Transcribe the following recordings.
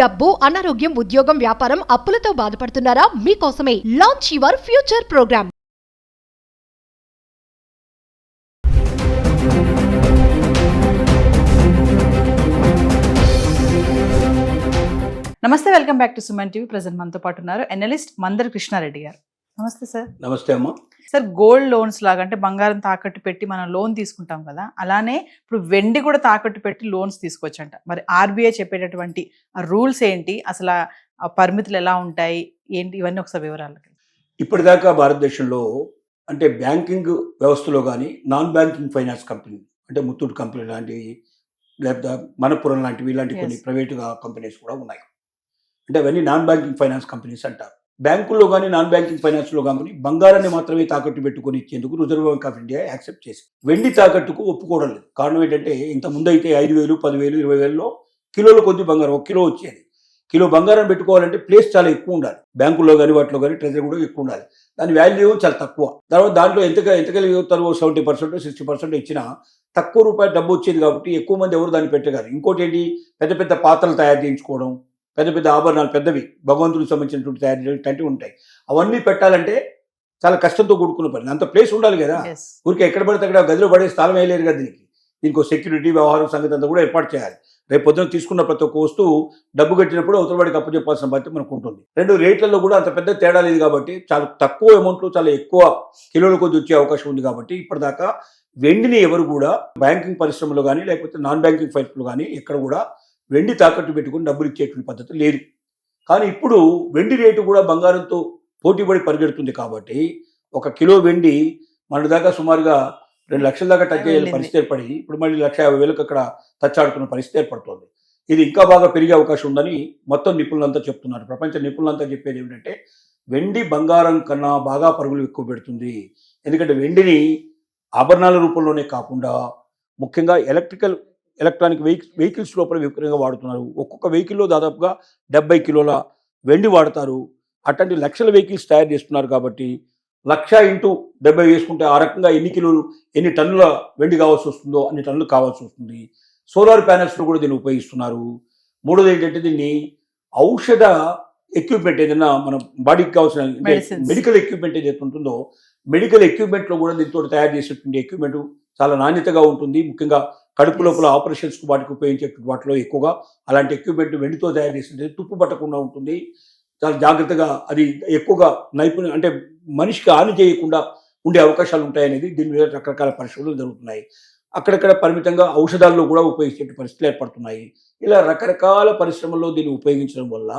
డబ్బు, అనారోగ్యం, ఉద్యోగం, వ్యాపారం, అప్పులతో బాధపడుతున్నారా? మీకోసమే లాంచ్ యువర్ ఫ్యూచర్ ప్రోగ్రామ్. నమస్తే, welcome back to Suman TV. Present మనతో పాటు ఉన్నారు ఎనలిస్ట్ మందర్ కృష్ణారెడ్డి గారు. నమస్తే సార్. నమస్తే అమ్మా. సార్, గోల్డ్ లోన్స్ లాగా అంటే బంగారం తాకట్టు పెట్టి మనం లోన్ తీసుకుంటాం కదా, అలానే ఇప్పుడు వెండి కూడా తాకట్టు పెట్టి లోన్స్ తీసుకోవచ్చంట. మరి ఆర్బీఐ చెప్పేటటువంటి రూల్స్ ఏంటి, అసలు ఆ పరిమితులు ఎలా ఉంటాయి, ఏంటి, ఇవన్నీ ఒకసారి వివరాలు. ఇప్పటిదాకా భారతదేశంలో అంటే బ్యాంకింగ్ వ్యవస్థలో కానీ నాన్ బ్యాంకింగ్ ఫైనాన్స్ కంపెనీ అంటే ముత్తూట్ కంపెనీ లాంటివి, లేకపోతే మనపురం లాంటివి, ఇలాంటి కొన్ని ప్రైవేటుగా కంపెనీస్ కూడా ఉన్నాయి. అంటే అవన్నీ నాన్ బ్యాంకింగ్ ఫైనాన్స్ కంపెనీస్ అంటారు. బ్యాంకుల్లో కానీ నాన్ బ్యాంకింగ్ ఫైనాన్స్లో కానీ బంగారాన్ని మాత్రమే తాకట్టు పెట్టుకొని ఇచ్చేందుకు reserve bank of India accept చేసింది. వెండి తాకట్టుకు ఒప్పుకోవడం లేదు. కారణం ఏంటంటే ఇంత ముందు అయితే 5,000, 10,000, 20,000లో కిలోల కొద్ది బంగారం, 1 కిలో వచ్చేది. కిలో బంగారం పెట్టుకోవాలంటే ప్లేస్ చాలా ఎక్కువ ఉండాలి. బ్యాంకుల్లో కానీ వాటిలో కానీ ట్రెజరీ కూడా ఎక్కువ ఉండాలి. దాని వాల్యూ చాలా తక్కువ. తర్వాత దాంట్లో ఎంతకెళ్ళిపోతారు, 70%, 60% ఇచ్చినా తక్కువ రూపాయలు డబ్బు వచ్చేది కాబట్టి ఎక్కువ మంది ఎవరు దాన్ని పెట్టగారు. ఇంకోటి ఏంటి, పెద్ద పెద్ద పాత్రలు తయారు చేయించుకోవడం, పెద్ద పెద్ద ఆభరణాలు, పెద్దవి భగవంతుడికి సంబంధించినటువంటి తయారు చేయటంటివి ఉంటాయి. అవన్నీ పెట్టాలంటే చాలా కష్టంతో కూడుకున్న పని. అంత ప్లేస్ ఉండాలి కదా. ఊరికి ఎక్కడ పడితే అక్కడ గదిలో పడే స్థలం వేయలేరు కదా. దీనికి సెక్యూరిటీ, వ్యవహారం, సంగతి అంతా కూడా ఏర్పాటు చేయాలి. రేపు పొద్దున తీసుకున్న ప్రతి ఒక్క వస్తువు డబ్బు కట్టినప్పుడు అవతల వాడికి అప్పు చెప్పాల్సిన బాధ్యత మనకు ఉంటుంది. 2 రేట్లలో కూడా అంత పెద్ద తేడా లేదు కాబట్టి చాలా తక్కువ అమౌంట్లో చాలా ఎక్కువ కిలోల కొద్ది వచ్చే అవకాశం ఉంది. కాబట్టి ఇప్పటిదాకా వెండిని ఎవరు కూడా బ్యాంకింగ్ పరిశ్రమలో కానీ లేకపోతే నాన్ బ్యాంకింగ్ ఫైనాన్స్లో కానీ ఎక్కడ కూడా వెండి తాకట్టు పెట్టుకుని డబ్బులు ఇచ్చేటువంటి పద్ధతి లేదు. కానీ ఇప్పుడు వెండి రేటు కూడా బంగారంతో పోటీపడి పరిగెడుతుంది. కాబట్టి 1 కిలో వెండి మన దాకా సుమారుగా 2 లక్షల దాకా టచ్ అయ్యే పరిస్థితి ఏర్పడి ఇప్పుడు మళ్ళీ 1,50,000 అక్కడ తచ్చాడుతున్న పరిస్థితి ఏర్పడుతుంది. ఇది ఇంకా బాగా పెరిగే అవకాశం ఉందని మొత్తం నిపుణులంతా చెప్తున్నారు. ప్రపంచ నిపుణులంతా చెప్పేది ఏమిటంటే వెండి బంగారం కన్నా బాగా పరుగులు ఎక్కువ పెడుతుంది. ఎందుకంటే వెండిని ఆభరణాల రూపంలోనే కాకుండా ముఖ్యంగా ఎలక్ట్రానిక్ వెహికల్స్ లోపల విపరీతంగా వాడుతున్నారు. ఒక్కొక్క వెహికల్లో దాదాపుగా 70 కిలోల వెండి వాడతారు. అట్లాంటి లక్షల వెహికల్స్ తయారు చేస్తున్నారు. కాబట్టి 1,000x70 వేసుకుంటే ఆ రకంగా ఎన్ని టన్నుల వెండి కావాల్సి వస్తుందో అన్ని టన్నులు కావాల్సి వస్తుంది. సోలార్ ప్యానెల్స్లో కూడా దీన్ని ఉపయోగిస్తున్నారు. మూడోది ఏంటంటే దీన్ని ఔషధ ఎక్విప్మెంట్, ఏదైనా మన బాడీకి కావాల్సిన మెడికల్ ఎక్విప్మెంట్ ఏదైతే ఉంటుందో మెడికల్ ఎక్విప్మెంట్లో కూడా దీంతో తయారు చేసేటువంటి ఎక్విప్మెంట్ చాలా నాణ్యతగా ఉంటుంది. ముఖ్యంగా కడుపు లోపల ఆపరేషన్స్కు వాటికి ఉపయోగించేటువంటి వాటిలో ఎక్కువగా అలాంటి ఎక్విప్మెంట్ వెండితో తయారు చేసింది. తుప్పు పట్టకుండా ఉంటుంది. చాలా జాగ్రత్తగా అది ఎక్కువగా నైపుణ్యం, అంటే మనిషికి హాని చేయకుండా ఉండే అవకాశాలు ఉంటాయనేది దీని మీద రకరకాల పరిశోధనలు జరుగుతున్నాయి. అక్కడక్కడ పరిమితంగా ఔషధాల్లో కూడా ఉపయోగించే పరిస్థితులు ఏర్పడుతున్నాయి. ఇలా రకరకాల పరిశ్రమల్లో దీన్ని ఉపయోగించడం వల్ల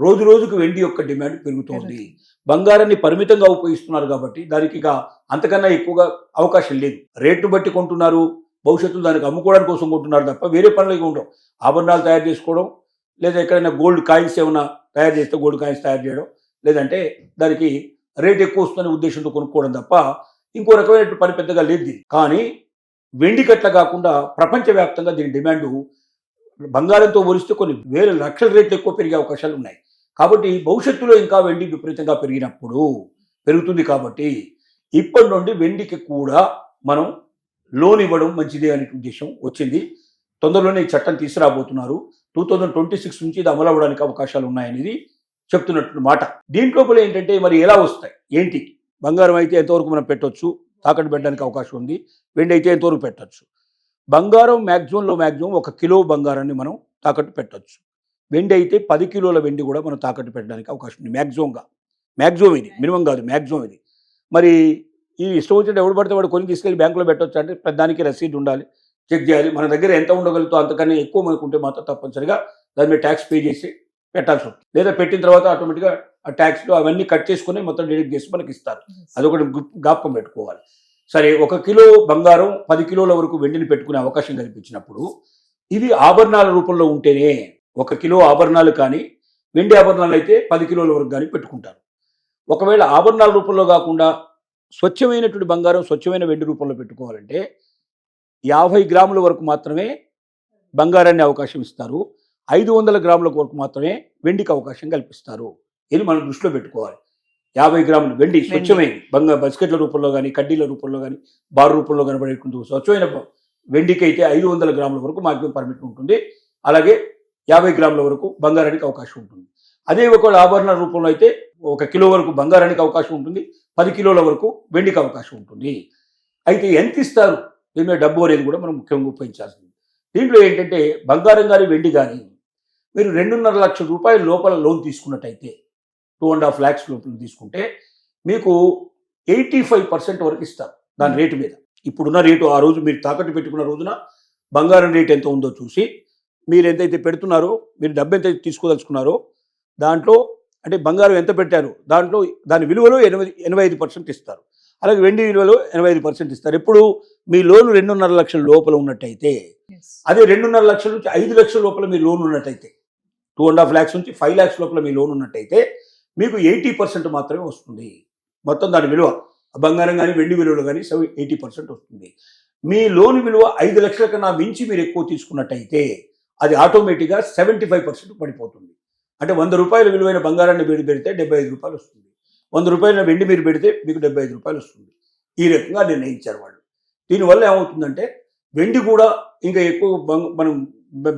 రోజు రోజుకు వెండి యొక్క డిమాండ్ పెరుగుతోంది. బంగారాన్ని పరిమితంగా ఉపయోగిస్తున్నారు కాబట్టి దానికి ఇక అంతకన్నా ఎక్కువగా అవకాశం లేదు. రేటు బట్టి కొంటున్నారు, భవిష్యత్తులో దానికి అమ్ముకోవడానికి కోసం కొంటున్నారు తప్ప వేరే పనులు ఉండవు. ఆభరణాలు తయారు చేసుకోవడం, లేదా ఎక్కడైనా గోల్డ్ కాయిన్స్ ఏమైనా తయారు చేస్తే గోల్డ్ కాయిన్స్ తయారు చేయడం, లేదంటే దానికి రేట్ ఎక్కువ వస్తుందనే ఉద్దేశంతో కొనుక్కోవడం తప్ప ఇంకో రకమైన పని పెద్దగా లేదు. కానీ వెండి కట్ల కాకుండా ప్రపంచవ్యాప్తంగా దీని డిమాండ్ బంగారంతో పోలిస్తే కొన్ని వేల లక్షల రేట్లు ఎక్కువ పెరిగే అవకాశాలు ఉన్నాయి. కాబట్టి భవిష్యత్తులో ఇంకా వెండి విపరీతంగా పెరుగుతుంది. కాబట్టి ఇప్పటి నుండి వెండికి కూడా మనం లోన్ ఇవ్వడం మంచిదే అనే ఉద్దేశం వచ్చింది. తొందరలోనే ఈ చట్టం తీసుకురాబోతున్నారు. 2026 నుంచి ఇది అమలు అవ్వడానికి అవకాశాలు ఉన్నాయనేది చెప్తున్నట్టు మాట. దీంట్లోపల ఏంటంటే మరి ఎలా వస్తాయి ఏంటి, బంగారం అయితే ఎంతవరకు మనం పెట్టవచ్చు, తాకట్టు పెట్టడానికి అవకాశం ఉంది. వెండి అయితే ఎంతవరకు పెట్టచ్చు. బంగారం మ్యాక్సిమంలో 1 కిలో బంగారాన్ని మనం తాకట్టు పెట్టచ్చు. వెండి అయితే 10 కిలోల వెండి కూడా మనం తాకట్టు పెట్టడానికి అవకాశం ఉంది. మ్యాక్సిమం ఇది, మినిమం కాదు, మ్యాక్సిమం ఇది. మరి ఈ ఇష్టం వచ్చినట్టు ఎవడు పడితే వాడు కొని తీసుకెళ్ళి బ్యాంకులో పెట్టవచ్చు అంటే దానికి రసీదు ఉండాలి, చెక్ చేయాలి. మన దగ్గర ఎంత ఉండగలుగుతో అంతకన్నా ఎక్కువ మనకుంటే మాత్రం తప్పనిసరిగా దాని మీద ట్యాక్స్ పే చేసి పెట్టాల్సి ఉంటుంది. లేదా పెట్టిన తర్వాత ఆటోమేటిక్గా ఆ ట్యాక్స్లో అవన్నీ కట్ చేసుకుని మొత్తం డిడక్ట్ చేసి మనకి ఇస్తారు. అదొకటి జ్ఞాపకం పెట్టుకోవాలి. సరే, 1 కిలో బంగారం 10 కిలోల వరకు వెండిని పెట్టుకునే అవకాశం కల్పించినప్పుడు ఇవి ఆభరణాల రూపంలో ఉంటేనే 1 కిలో ఆభరణాలు కానీ వెండి ఆభరణాలు అయితే 10 కిలోల వరకు కానీ పెట్టుకుంటారు. ఒకవేళ ఆభరణాల రూపంలో కాకుండా స్వచ్ఛమైనటువంటి బంగారం, స్వచ్ఛమైన వెండి రూపంలో పెట్టుకోవాలంటే 50 గ్రాముల వరకు మాత్రమే బంగారాన్ని అవకాశం ఇస్తారు. 500 గ్రాముల వరకు మాత్రమే వెండికి అవకాశం కల్పిస్తారు. ఇది మనం దృష్టిలో పెట్టుకోవాలి. 50 గ్రాములు వెండి స్వచ్ఛమైన బస్కెట్ల రూపంలో కానీ, కడ్డీల రూపంలో కానీ, బార్ రూపంలో కనబడేటువంటి స్వచ్ఛమైన వెండికి అయితే 500 గ్రాముల వరకు మాక్సిమం పర్మిట్ ఉంటుంది. అలాగే 50 గ్రాముల వరకు బంగారానికి అవకాశం ఉంటుంది. అదే ఒకవేళ ఆభరణ రూపంలో అయితే 1 కిలో వరకు బంగారానికి అవకాశం ఉంటుంది, 10 కిలోల వరకు వెండికి అవకాశం ఉంటుంది. అయితే ఎంత ఇస్తారు దీని మీద డబ్బు అనేది కూడా మనం ముఖ్యంగా ఉపయోగించాల్సింది. దీంట్లో ఏంటంటే బంగారం కానీ వెండి కానీ మీరు 2.5 లక్షల రూపాయల లోపల లోన్ తీసుకున్నట్టయితే 2.5 lakhs లోపల తీసుకుంటే మీకు 85% వరకు ఇస్తారు దాని రేటు మీద. ఇప్పుడున్న రేటు ఆ రోజు మీరు తాకట్టు పెట్టుకున్న రోజున బంగారం రేటు ఎంత ఉందో చూసి మీరు ఎంతైతే పెడుతున్నారో, మీరు డబ్బు ఎంత తీసుకోదలుచుకున్నారో దాంట్లో అంటే బంగారం ఎంత పెట్టారో దాంట్లో దాని విలువలో 85% ఇస్తారు. అలాగే వెండి విలువలో 85% ఇస్తారు. ఎప్పుడు మీ లోను 2.5 లక్షల లోపల ఉన్నట్టయితే, అదే 2.5 లక్షల నుంచి 5 లక్షల లోపల మీ లోన్ ఉన్నట్టయితే, 2.5 lakhs నుంచి 5 lakhs లోపల మీ లోన్ ఉన్నట్టయితే మీకు 80% మాత్రమే వస్తుంది. మొత్తం దాని విలువ బంగారం కానీ వెండి విలువలో కానీ 80% వస్తుంది. మీ లోన్ విలువ 5 లక్షల కన్నా మించి మీరు ఎక్కువ తీసుకున్నట్టయితే అది ఆటోమేటిక్గా 75% పడిపోతుంది. అంటే 100 రూపాయల విలువైన బంగారాన్ని మీరు పెడితే 75 రూపాయలు వస్తుంది. 100 రూపాయల వెండి మీరు పెడితే మీకు 75 రూపాయలు వస్తుంది. ఈ రకంగా నిర్ణయించారు వాళ్ళు. దీనివల్ల ఏమవుతుందంటే వెండి కూడా ఇంకా ఎక్కువ మనం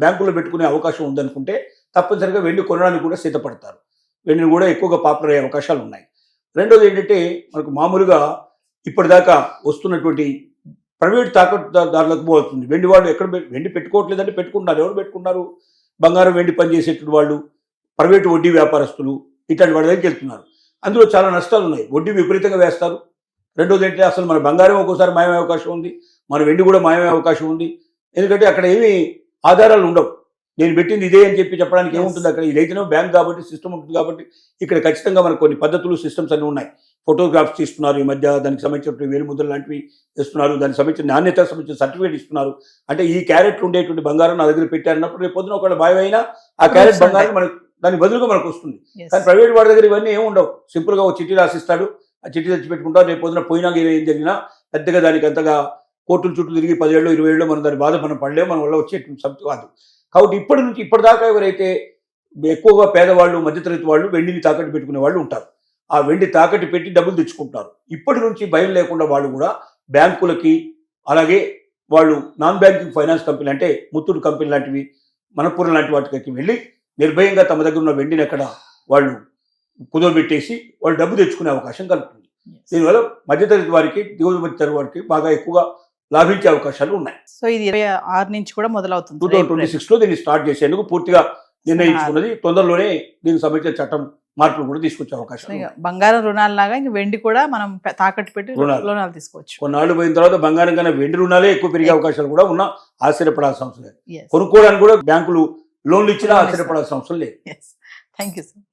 బ్యాంకులో పెట్టుకునే అవకాశం ఉందనుకుంటే తప్పనిసరిగా వెండి కొనడానికి కూడా సిద్ధపడతారు. వెండిని కూడా ఎక్కువగా పాపులర్ అయ్యే అవకాశాలు ఉన్నాయి. రెండోది ఏంటంటే మనకు మామూలుగా ఇప్పటిదాకా వస్తున్నటువంటి ప్రైవేట్ తాకట్టుదారులకు పోతుంది. వెండి వాళ్ళు ఎక్కడ వెండి పెట్టుకోవట్లేదంటే పెట్టుకుంటున్నారు. ఎవరు పెట్టుకున్నారు? బంగారం వెండి పనిచేసేటువంటి వాళ్ళు, ప్రైవేటు వడ్డీ వ్యాపారస్తులు ఇట్లాంటి వాళ్ళ దగ్గరికి వెళ్తున్నారు. అందులో చాలా నష్టాలు ఉన్నాయి. వడ్డీ విపరీతంగా వేస్తారు. రెండోది ఏంటంటే అసలు మన బంగారం ఒక్కోసారి మాయమయ్యే అవకాశం ఉంది, మన వెండి కూడా మాయమయ్యే అవకాశం ఉంది. ఎందుకంటే అక్కడ ఏమీ ఆధారాలు ఉండవు. నేను పెట్టింది ఇదే అని చెప్పడానికి ఏముంటుంది అక్కడ? ఇదైతేనే బ్యాంక్ కాబట్టి సిస్టమ్ ఉంటుంది కాబట్టి ఇక్కడ ఖచ్చితంగా మనకు కొన్ని పద్ధతులు సిస్టమ్స్ అన్నీ ఉన్నాయి. ఫోటోగ్రాఫ్స్ తీస్తున్నారు ఈ మధ్య, దానికి సంబంధించిన వేలిముద్రలు లాంటివి ఇస్తున్నారు, దానికి సంబంధించిన నాణ్యత సంబంధించిన సర్టిఫికేట్ ఇస్తున్నారు. అంటే ఈ క్యారెట్లు ఉండేటువంటి బంగారం నా దగ్గర పెట్టారన్నప్పుడు రేపు పొద్దున ఒకవేళ మాయమైనా ఆ క్యారెట్ బంగారం మనకు దాని బదులుగా మనకు వస్తుంది. కానీ ప్రైవేట్ వాడి దగ్గర ఇవన్నీ ఏమి ఉండవు. సింపుల్గా ఒక చిట్టి రాసిస్తాడు, ఆ చిట్టి తెచ్చి పెట్టుకుంటారు. రేపు పొద్దున పోయినాక ఏం జరిగినా పెద్దగా దానికి అంతగా కోర్టుల చుట్టూ తిరిగి 10 ఏళ్ళు 20 ఏళ్ళు మనం దాని బాధ మనం పడలేము, మన వల్ల వచ్చేటువంటి సబ్జెక్ట్ కాదు. కాబట్టి ఇప్పటి నుంచి ఇప్పటిదాకా ఎవరైతే ఎక్కువగా పేదవాళ్ళు, మధ్యతరగతి వాళ్ళు వెండిని తాకట్టు పెట్టుకునే వాళ్ళు ఉంటారు. ఆ వెండి తాకట్టు పెట్టి డబ్బులు తెచ్చుకుంటారు. ఇప్పటి నుంచి భయం లేకుండా వాళ్ళు కూడా బ్యాంకులకి, అలాగే వాళ్ళు నాన్ బ్యాంకింగ్ ఫైనాన్స్ కంపెనీ అంటే ముత్తూట్ కంపెనీ లాంటివి, మనపురం లాంటి వాటికి వెళ్ళి నిర్భయంగా తమ దగ్గర ఉన్న వెండిని అక్కడ వాళ్ళు కుదవబెట్టేసి వాళ్ళు డబ్బు తెచ్చుకునే అవకాశం కలుగుతుంది. దీనివల్ల మధ్యతరగతి వారికి, దిగువ మధ్యతరగతి వారికి బాగా ఎక్కువగా లాభించే అవకాశాలు ఉన్నాయి. సో ఇది 26 నుంచి కూడా మొదలవుతుంది. 2026లో దీన్ని స్టార్ట్ చేసేందుకు పూర్తిగా నిర్ణయించుకున్నది. తొందరలోనే దీనికి సంబంధించిన చట్టం మార్పులు కూడా తీసుకొచ్చే అవకాశం. బంగారం రుణాలు లాగా ఇంకా వెండి కూడా మనం తాకట్టు పెట్టి రుణాలు తీసుకోవచ్చు. కొన్నాళ్ళు పోయిన తర్వాత బంగారం కన్నా వెండి రుణాలే ఎక్కువ పెరిగే అవకాశాలు కూడా ఉన్నా ఆశ్చర్యపడాల్సిన అవసరం లేదు. కొనుక్కోవడానికి కూడా బ్యాంకులు లోన్లు ఇచ్చినా ఆశ్చర్యపడాల్సిన అవసరం లేదు. Thank you sir.